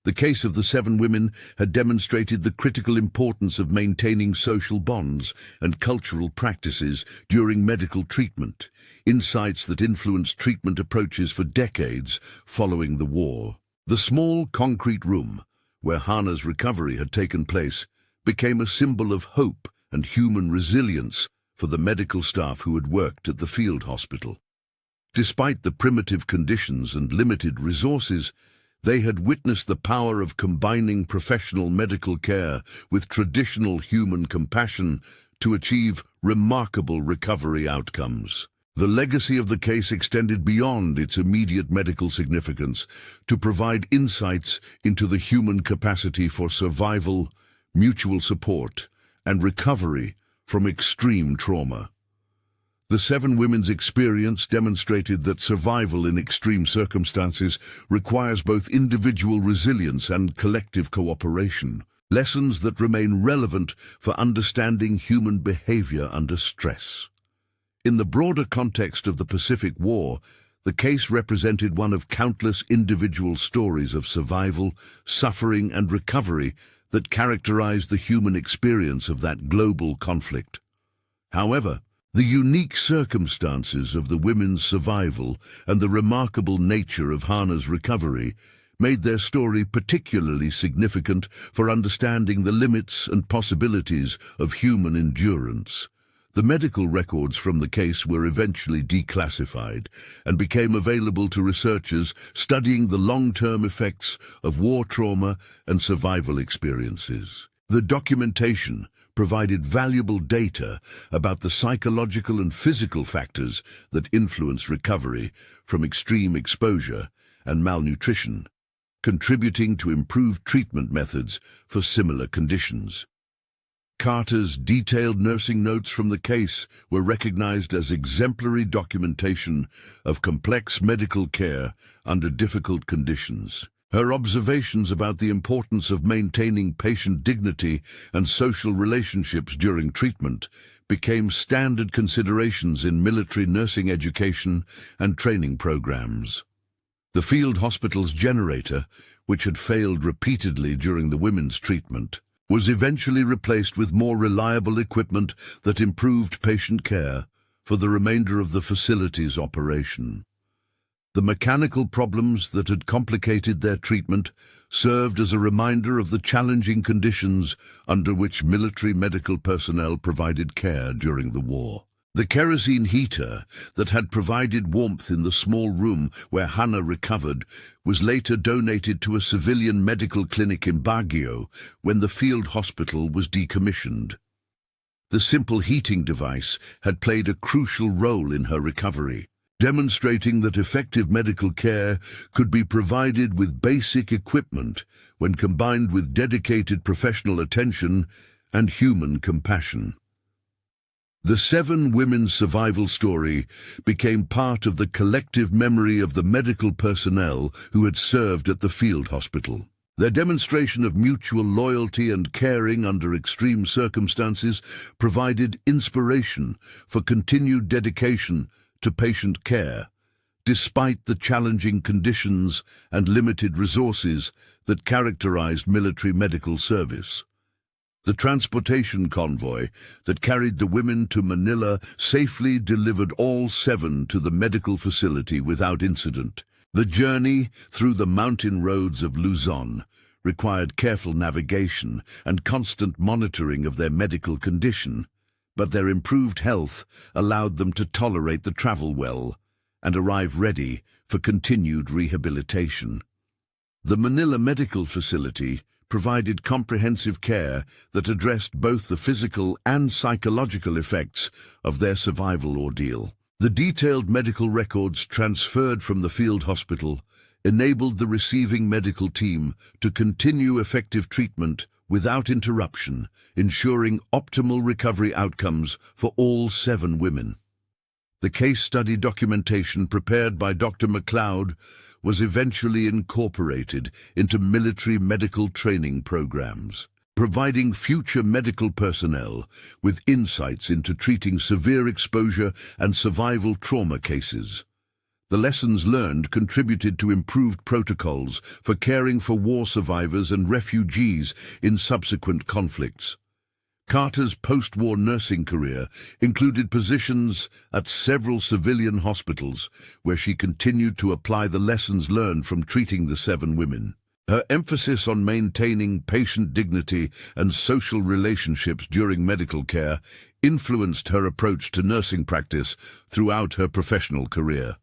The case of the 7 women had demonstrated the critical importance of maintaining social bonds and cultural practices during medical treatment, insights that influenced treatment approaches for decades following the war. The small concrete room where Hana's recovery had taken place became a symbol of hope and human resilience for the medical staff who had worked at the field hospital. Despite the primitive conditions and limited resources, they had witnessed the power of combining professional medical care with traditional human compassion to achieve remarkable recovery outcomes. The legacy of the case extended beyond its immediate medical significance to provide insights into the human capacity for survival, mutual support, and recovery from extreme trauma. The 7 women's experience demonstrated that survival in extreme circumstances requires both individual resilience and collective cooperation, lessons that remain relevant for understanding human behavior under stress. In the broader context of the Pacific War, the case represented one of countless individual stories of survival, suffering, and recovery that characterized the human experience of that global conflict. However, the unique circumstances of the women's survival and the remarkable nature of Hana's recovery made their story particularly significant for understanding the limits and possibilities of human endurance. The medical records from the case were eventually declassified and became available to researchers studying the long-term effects of war trauma and survival experiences. The documentation provided valuable data about the psychological and physical factors that influence recovery from extreme exposure and malnutrition, contributing to improved treatment methods for similar conditions. Carter's detailed nursing notes from the case were recognized as exemplary documentation of complex medical care under difficult conditions. Her observations about the importance of maintaining patient dignity and social relationships during treatment became standard considerations in military nursing education and training programs. The field hospital's generator, which had failed repeatedly during the women's treatment, was eventually replaced with more reliable equipment that improved patient care for the remainder of the facility's operation. The mechanical problems that had complicated their treatment served as a reminder of the challenging conditions under which military medical personnel provided care during the war. The kerosene heater that had provided warmth in the small room where Hannah recovered was later donated to a civilian medical clinic in Baguio when the field hospital was decommissioned. The simple heating device had played a crucial role in her recovery, demonstrating that effective medical care could be provided with basic equipment when combined with dedicated professional attention and human compassion. The 7 women's survival story became part of the collective memory of the medical personnel who had served at the field hospital. Their demonstration of mutual loyalty and caring under extreme circumstances provided inspiration for continued dedication to patient care, despite the challenging conditions and limited resources that characterized military medical service. The transportation convoy that carried the women to Manila safely delivered all 7 to the medical facility without incident. The journey through the mountain roads of Luzon required careful navigation and constant monitoring of their medical condition, but their improved health allowed them to tolerate the travel well and arrive ready for continued rehabilitation. The Manila Medical Facility provided comprehensive care that addressed both the physical and psychological effects of their survival ordeal. The detailed medical records transferred from the field hospital enabled the receiving medical team to continue effective treatment without interruption, ensuring optimal recovery outcomes for all 7 women. The case study documentation prepared by Dr. McLeod was eventually incorporated into military medical training programs, providing future medical personnel with insights into treating severe exposure and survival trauma cases. The lessons learned contributed to improved protocols for caring for war survivors and refugees in subsequent conflicts. Carter's post-war nursing career included positions at several civilian hospitals where she continued to apply the lessons learned from treating the 7 women. Her emphasis on maintaining patient dignity and social relationships during medical care influenced her approach to nursing practice throughout her professional career.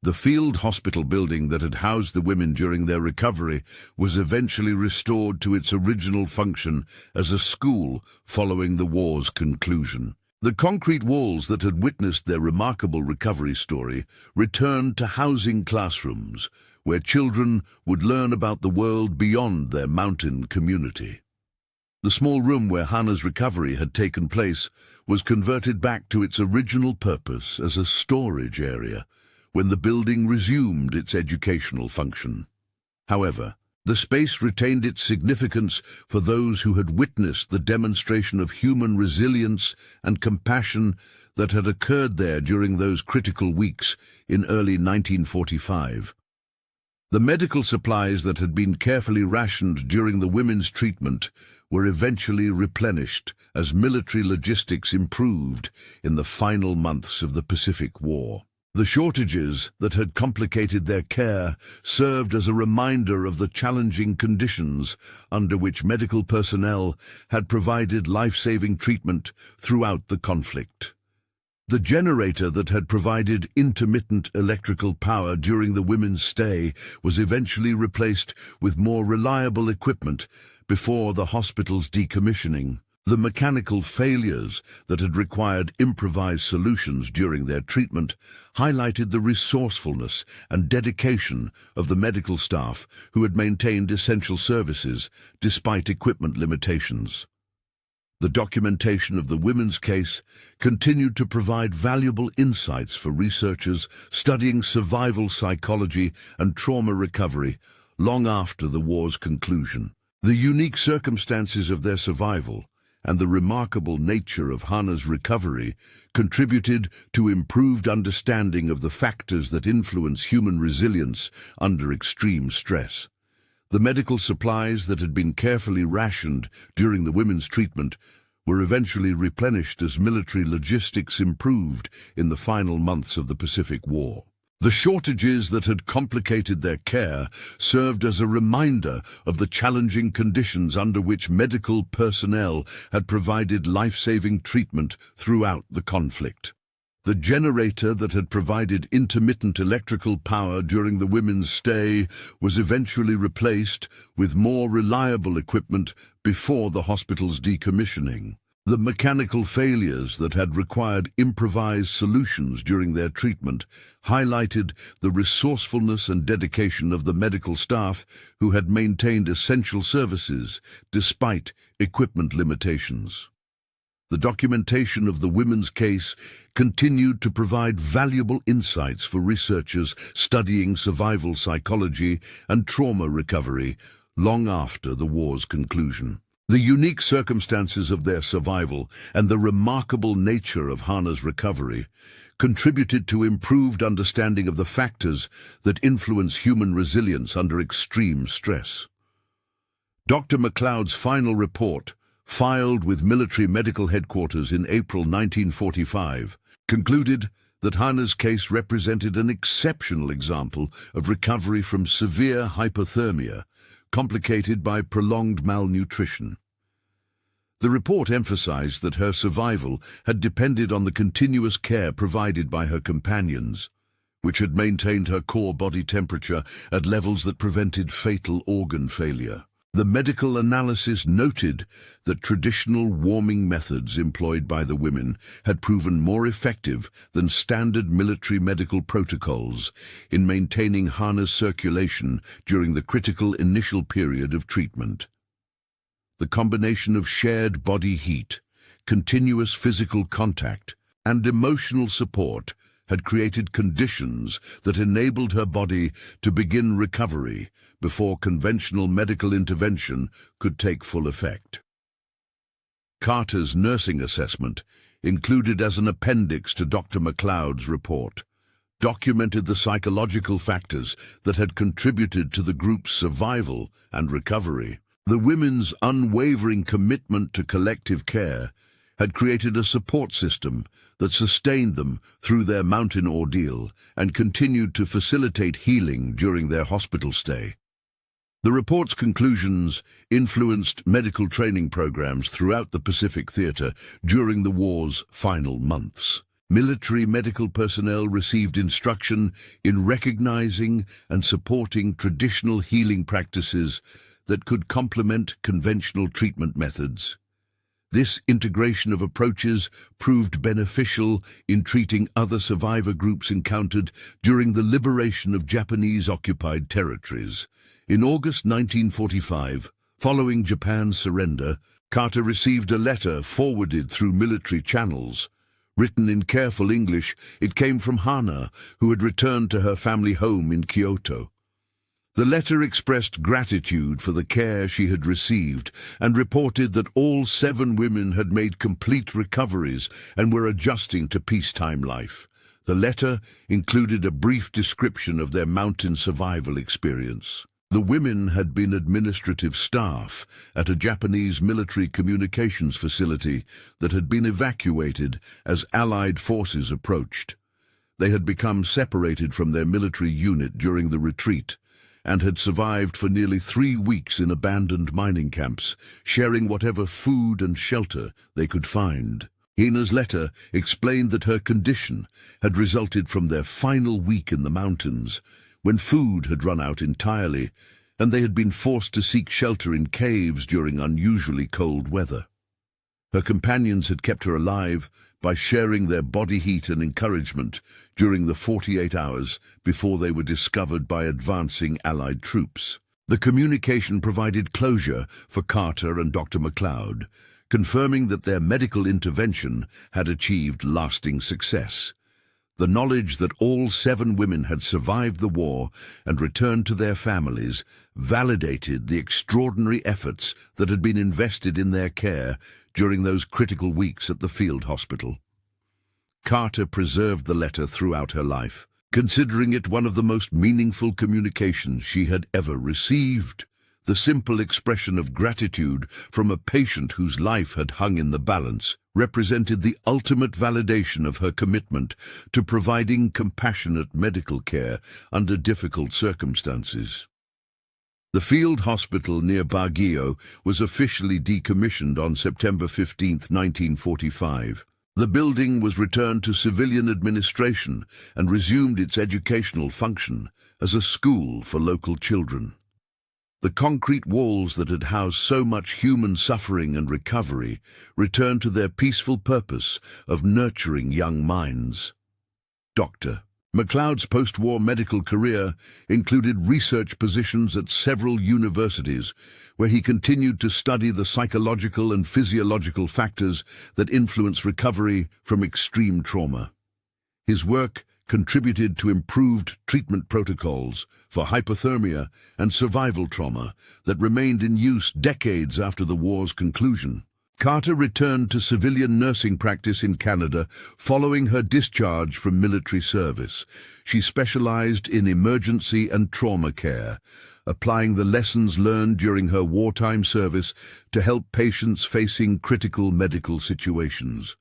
The field hospital building that had housed the women during their recovery was eventually restored to its original function as a school following the war's conclusion. The concrete walls that had witnessed their remarkable recovery story returned to housing classrooms, where children would learn about the world beyond their mountain community. The small room where Hannah's recovery had taken place was converted back to its original purpose as a storage area when the building resumed its educational function. However, the space retained its significance for those who had witnessed the demonstration of human resilience and compassion that had occurred there during those critical weeks in early 1945. The medical supplies that had been carefully rationed during the women's treatment were eventually replenished as military logistics improved in the final months of the Pacific War. The shortages that had complicated their care served as a reminder of the challenging conditions under which medical personnel had provided life-saving treatment throughout the conflict. The generator that had provided intermittent electrical power during the women's stay was eventually replaced with more reliable equipment before the hospital's decommissioning. The mechanical failures that had required improvised solutions during their treatment highlighted the resourcefulness and dedication of the medical staff who had maintained essential services despite equipment limitations. The documentation of the women's case continued to provide valuable insights for researchers studying survival psychology and trauma recovery long after the war's conclusion. The unique circumstances of their survival and the remarkable nature of Hannah's recovery contributed to improved understanding of the factors that influence human resilience under extreme stress. The medical supplies that had been carefully rationed during the women's treatment were eventually replenished as military logistics improved in the final months of the Pacific War. The shortages that had complicated their care served as a reminder of the challenging conditions under which medical personnel had provided life-saving treatment throughout the conflict. The generator that had provided intermittent electrical power during the women's stay was eventually replaced with more reliable equipment before the hospital's decommissioning. The mechanical failures that had required improvised solutions during their treatment highlighted the resourcefulness and dedication of the medical staff who had maintained essential services despite equipment limitations. The documentation of the women's case continued to provide valuable insights for researchers studying survival psychology and trauma recovery long after the war's conclusion. The unique circumstances of their survival and the remarkable nature of Hannah's recovery contributed to improved understanding of the factors that influence human resilience under extreme stress. Dr. MacLeod's final report, filed with military medical headquarters in April 1945, concluded that Hannah's case represented an exceptional example of recovery from severe hypothermia, complicated by prolonged malnutrition. The report emphasized that her survival had depended on the continuous care provided by her companions, which had maintained her core body temperature at levels that prevented fatal organ failure. The medical analysis noted that traditional warming methods employed by the women had proven more effective than standard military medical protocols in maintaining Hannah's circulation during the critical initial period of treatment. The combination of shared body heat, continuous physical contact, and emotional support had created conditions that enabled her body to begin recovery before conventional medical intervention could take full effect. Carter's nursing assessment, included as an appendix to Dr. MacLeod's report, documented the psychological factors that had contributed to the group's survival and recovery. The women's unwavering commitment to collective care had created a support system that sustained them through their mountain ordeal and continued to facilitate healing during their hospital stay. The report's conclusions influenced medical training programs throughout the Pacific Theater during the war's final months. Military medical personnel received instruction in recognizing and supporting traditional healing practices that could complement conventional treatment methods. This integration of approaches proved beneficial in treating other survivor groups encountered during the liberation of Japanese-occupied territories. In August 1945, following Japan's surrender, Carter received a letter forwarded through military channels. Written in careful English, it came from Hannah, who had returned to her family home in Kyoto. The letter expressed gratitude for the care she had received and reported that all 7 women had made complete recoveries and were adjusting to peacetime life. The letter included a brief description of their mountain survival experience. The women had been administrative staff at a Japanese military communications facility that had been evacuated as Allied forces approached. They had become separated from their military unit during the retreat and had survived for nearly 3 weeks in abandoned mining camps, sharing whatever food and shelter they could find. Hannah's letter explained that her condition had resulted from their final week in the mountains, when food had run out entirely, and they had been forced to seek shelter in caves during unusually cold weather. Her companions had kept her alive by sharing their body heat and encouragement during the 48 hours before they were discovered by advancing Allied troops. The communication provided closure for Carter and Dr. MacLeod, confirming that their medical intervention had achieved lasting success. The knowledge that all 7 women had survived the war and returned to their families validated the extraordinary efforts that had been invested in their care during those critical weeks at the field hospital. Carter preserved the letter throughout her life, considering it one of the most meaningful communications she had ever received. The simple expression of gratitude from a patient whose life had hung in the balance represented the ultimate validation of her commitment to providing compassionate medical care under difficult circumstances. The field hospital near Baguio was officially decommissioned on September 15, 1945. The building was returned to civilian administration and resumed its educational function as a school for local children. The concrete walls that had housed so much human suffering and recovery returned to their peaceful purpose of nurturing young minds. Dr. McLeod's post-war medical career included research positions at several universities, where he continued to study the psychological and physiological factors that influence recovery from extreme trauma. His work contributed to improved treatment protocols for hypothermia and survival trauma that remained in use decades after the war's conclusion. Carter returned to civilian nursing practice in Canada following her discharge from military service. She specialized in emergency and trauma care, applying the lessons learned during her wartime service to help patients facing critical medical situations.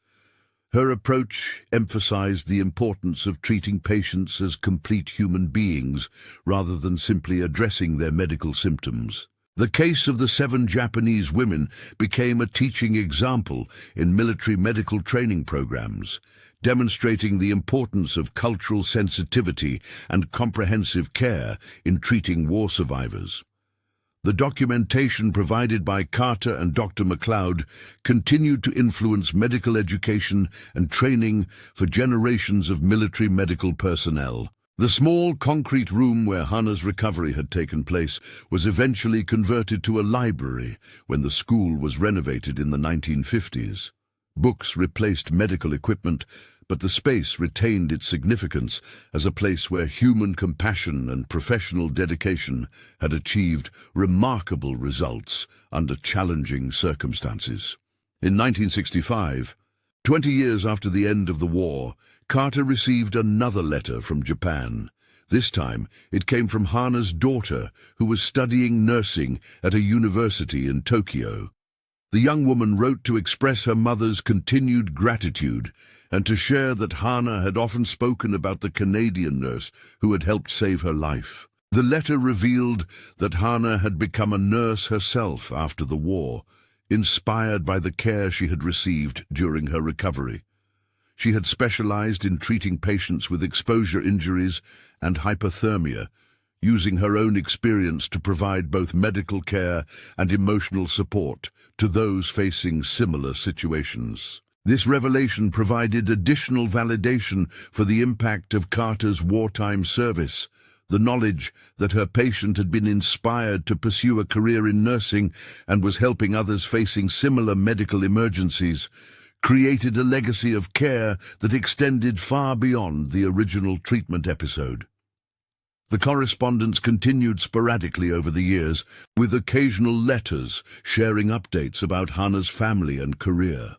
Her approach emphasized the importance of treating patients as complete human beings rather than simply addressing their medical symptoms. The case of the 7 Japanese women became a teaching example in military medical training programs, demonstrating the importance of cultural sensitivity and comprehensive care in treating war survivors. The documentation provided by Carter and Dr. McLeod continued to influence medical education and training for generations of military medical personnel. The small concrete room where Hannah's recovery had taken place was eventually converted to a library when the school was renovated in the 1950s. Books replaced medical equipment, but the space retained its significance as a place where human compassion and professional dedication had achieved remarkable results under challenging circumstances. In 1965, 20 years after the end of the war, Carter received another letter from Japan. This time, it came from Hannah's daughter, who was studying nursing at a university in Tokyo. The young woman wrote to express her mother's continued gratitude and to share that Hannah had often spoken about the Canadian nurse who had helped save her life. The letter revealed that Hannah had become a nurse herself after the war, inspired by the care she had received during her recovery. She had specialized in treating patients with exposure injuries and hypothermia, using her own experience to provide both medical care and emotional support to those facing similar situations. This revelation provided additional validation for the impact of Carter's wartime service. The knowledge that her patient had been inspired to pursue a career in nursing and was helping others facing similar medical emergencies created a legacy of care that extended far beyond the original treatment episode. The correspondence continued sporadically over the years, with occasional letters sharing updates about Hannah's family and career.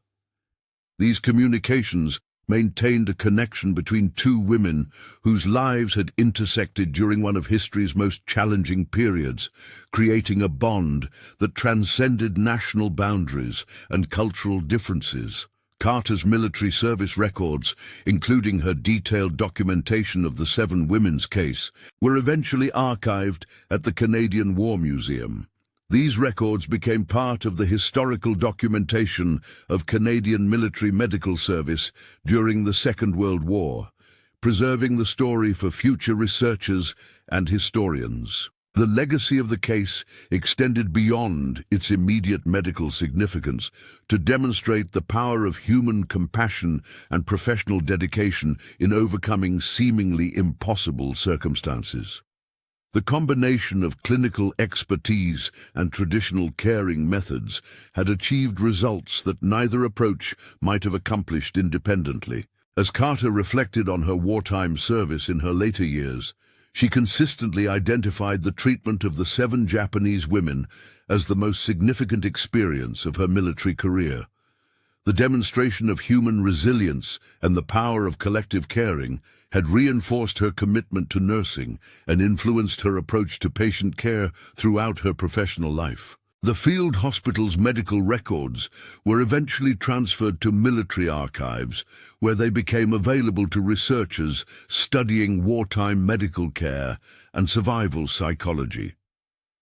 These communications maintained a connection between 2 women whose lives had intersected during one of history's most challenging periods, creating a bond that transcended national boundaries and cultural differences. Carter's military service records, including her detailed documentation of the 7 women's case, were eventually archived at the Canadian War Museum. These records became part of the historical documentation of Canadian military medical service during the Second World War, preserving the story for future researchers and historians. The legacy of the case extended beyond its immediate medical significance to demonstrate the power of human compassion and professional dedication in overcoming seemingly impossible circumstances. The combination of clinical expertise and traditional caring methods had achieved results that neither approach might have accomplished independently. As Carter reflected on her wartime service in her later years, she consistently identified the treatment of the 7 Japanese women as the most significant experience of her military career. The demonstration of human resilience and the power of collective caring had reinforced her commitment to nursing and influenced her approach to patient care throughout her professional life. The field hospital's medical records were eventually transferred to military archives, where they became available to researchers studying wartime medical care and survival psychology.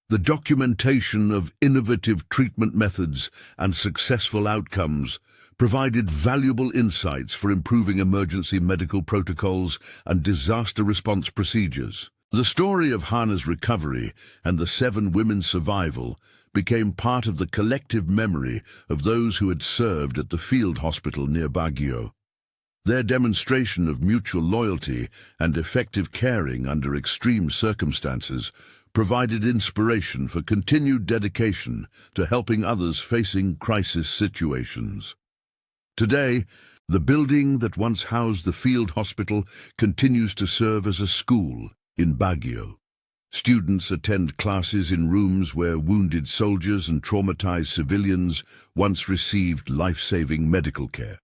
The documentation of innovative treatment methods and successful outcomes provided valuable insights for improving emergency medical protocols and disaster response procedures. The story of Hana's recovery and the 7 women's survival became part of the collective memory of those who had served at the field hospital near Baguio. Their demonstration of mutual loyalty and effective caring under extreme circumstances provided inspiration for continued dedication to helping others facing crisis situations. Today, the building that once housed the field hospital continues to serve as a school in Baguio. Students attend classes in rooms where wounded soldiers and traumatized civilians once received life-saving medical care.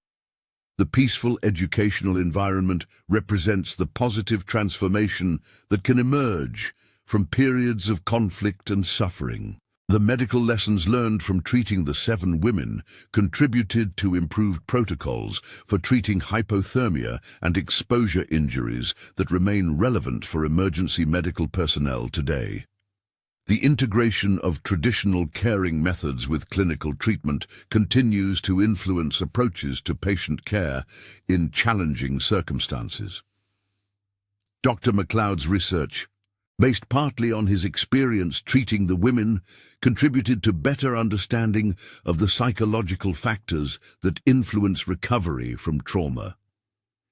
The peaceful educational environment represents the positive transformation that can emerge from periods of conflict and suffering. The medical lessons learned from treating the 7 women contributed to improved protocols for treating hypothermia and exposure injuries that remain relevant for emergency medical personnel today. The integration of traditional caring methods with clinical treatment continues to influence approaches to patient care in challenging circumstances. Dr. McLeod's research, based partly on his experience treating the women, contributed to better understanding of the psychological factors that influence recovery from trauma.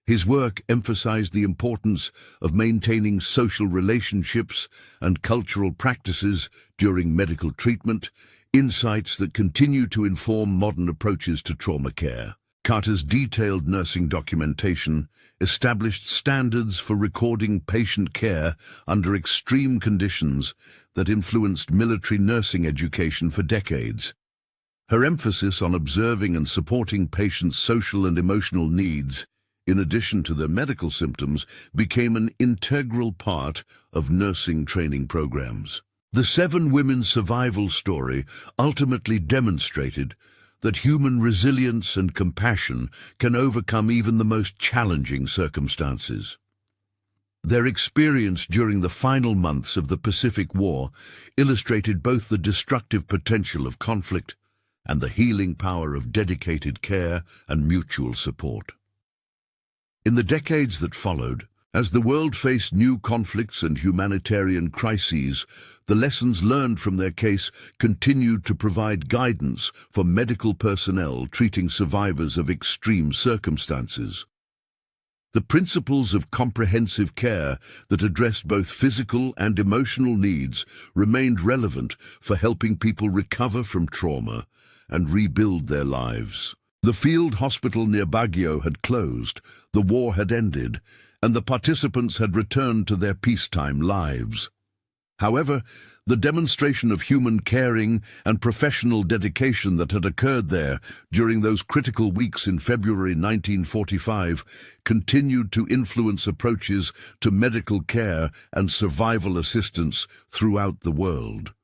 His work emphasized the importance of maintaining social relationships and cultural practices during medical treatment, insights that continue to inform modern approaches to trauma care. Carter's detailed nursing documentation established standards for recording patient care under extreme conditions that influenced military nursing education for decades. Her emphasis on observing and supporting patients' social and emotional needs, in addition to their medical symptoms, became an integral part of nursing training programs. The 7 women's survival story ultimately demonstrated that human resilience and compassion can overcome even the most challenging circumstances. Their experience during the final months of the Pacific War illustrated both the destructive potential of conflict and the healing power of dedicated care and mutual support. In the decades that followed, as the world faced new conflicts and humanitarian crises, the lessons learned from their case continued to provide guidance for medical personnel treating survivors of extreme circumstances. The principles of comprehensive care that addressed both physical and emotional needs remained relevant for helping people recover from trauma and rebuild their lives. The field hospital near Baguio had closed, the war had ended, and the participants had returned to their peacetime lives. However, the demonstration of human caring and professional dedication that had occurred there during those critical weeks in February 1945 continued to influence approaches to medical care and survival assistance throughout the world.